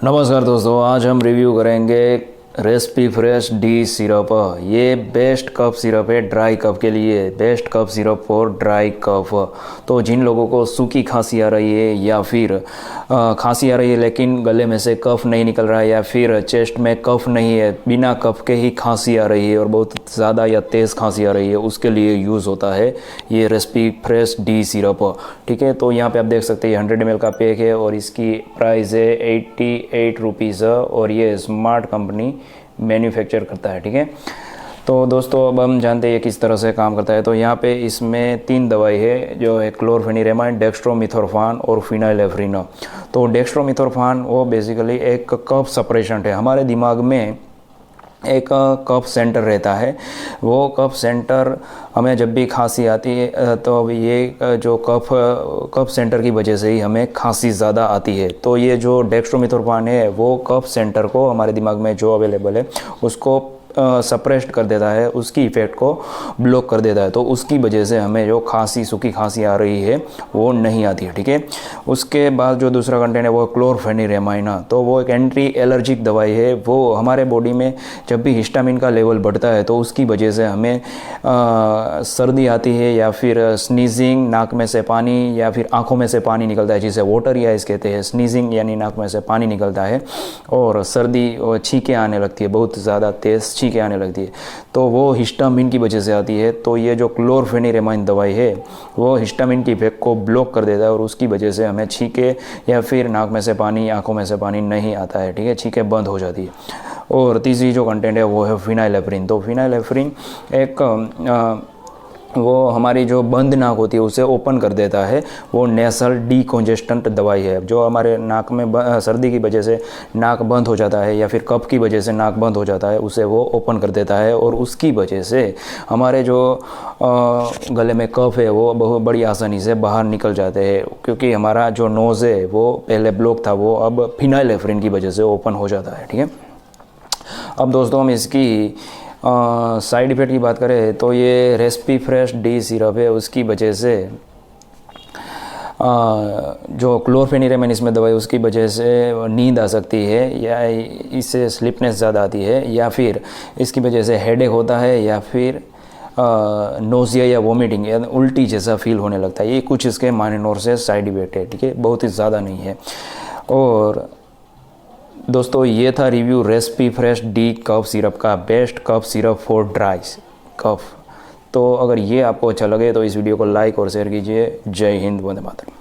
नमस्कार दोस्तों, आज हम रिव्यू करेंगे रेसिपी फ्रेश डी सिरप। ये बेस्ट कफ सिरप है ड्राई कफ के लिए, best cough syrup for dry cough. तो जिन लोगों को सूखी खांसी आ रही है या फिर खांसी आ रही है लेकिन गले में से कफ नहीं निकल रहा है, या फिर चेस्ट में कफ नहीं है, बिना कफ के ही खांसी आ रही है और बहुत ज़्यादा या तेज़ खांसी आ रही है, उसके लिए यूज़ होता है ये रेसिपी फ्रेश डी सिरप। ठीक है, तो यहाँ पे आप देख सकते हैं 100 ml का पैक है और इसकी प्राइस है 88 रुपीज़ और ये स्मार्ट कंपनी मैन्युफैक्चर करता है। ठीक है, तो दोस्तों अब हम जानते हैं किस तरह से काम करता है। तो यहाँ पे इसमें 3 दवाई है जो है क्लोरफेनिरेमाइन, डेक्स्ट्रोमिथोर्फान और फिनाइलेफ्रिन। तो डेक्स्ट्रोमिथोर्फान वो बेसिकली एक कफ सप्रेशेंट है। हमारे दिमाग में एक कफ सेंटर रहता है, वो कफ सेंटर हमें जब भी खांसी आती है तो ये जो कफ सेंटर की वजह से ही हमें खांसी ज़्यादा आती है। तो ये जो डेक्स्ट्रोमिथोर्फान है वो कफ सेंटर को हमारे दिमाग में जो अवेलेबल है उसको सप्रेस्ड कर देता है, उसकी इफ़ेक्ट को ब्लॉक कर देता है। तो उसकी वजह से हमें जो खांसी, सूखी खांसी आ रही है वो नहीं आती है। ठीक है, उसके बाद जो दूसरा कंटेंट है वो क्लोरफेनिरेमाइन। तो वो एक एंटी एलर्जिक दवाई है। वो हमारे बॉडी में जब भी हिस्टामिन का लेवल बढ़ता है तो उसकी वजह से हमें सर्दी आती है या फिर स्नीजिंग, नाक में से पानी या फिर आँखों में से पानी निकलता है, जिसे वाटरी आइज कहते हैं। स्नीजिंग यानी नाक में से पानी निकलता है और सर्दी और छींकें आने लगती है, बहुत ज़्यादा तेज़ छींकें आने लगती है, तो वो हिस्टामिन की वजह से आती है। तो ये जो क्लोरफेनिरेमाइन दवाई है वो हिस्टामिन की इफेक्ट को ब्लॉक कर देता है और उसकी वजह से हमें छींकें या फिर नाक में से पानी, आंखों में से पानी नहीं आता है। ठीक है, छींकें बंद हो जाती है। और तीसरी जो कंटेंट है वो है फिनाइलेफ्रिन। तो फिनाइलेफ्रिन एक वो हमारी जो बंद नाक होती है उसे ओपन कर देता है। वो नेसल डीकॉन्जेस्टेंट दवाई है। जो हमारे नाक में सर्दी की वजह से नाक बंद हो जाता है या फिर कफ की वजह से नाक बंद हो जाता है, उसे वो ओपन कर देता है और उसकी वजह से हमारे जो गले में कफ है वो बहुत बड़ी आसानी से बाहर निकल जाते हैं, क्योंकि हमारा जो नोज़ है वो पहले ब्लॉक था, वो अब फिनाइलेफ्रिन की वजह से ओपन हो जाता है। ठीक है, अब दोस्तों हम इसकी साइड इफ़ेक्ट की बात करें तो ये रेसिपी फ्रेश डी सिरप है, उसकी वजह से जो क्लोरफेनिरेमाइन इसमें दवाई, उसकी वजह से नींद आ सकती है या इससे स्लीपनेस ज़्यादा आती है, या फिर इसकी वजह से हेडेक होता है, या फिर नोज़िया या वोमिटिंग या उल्टी जैसा फील होने लगता है। ये कुछ इसके माइनर से साइड इफ़ेक्ट है। ठीक है, बहुत ही ज़्यादा नहीं है। और दोस्तों ये था review recipe fresh D cough syrup का, best cough syrup for dry cough. तो अगर ये आपको अच्छा लगे तो इस वीडियो को लाइक और शेयर कीजिए। जय हिंद, वंदे मातरम।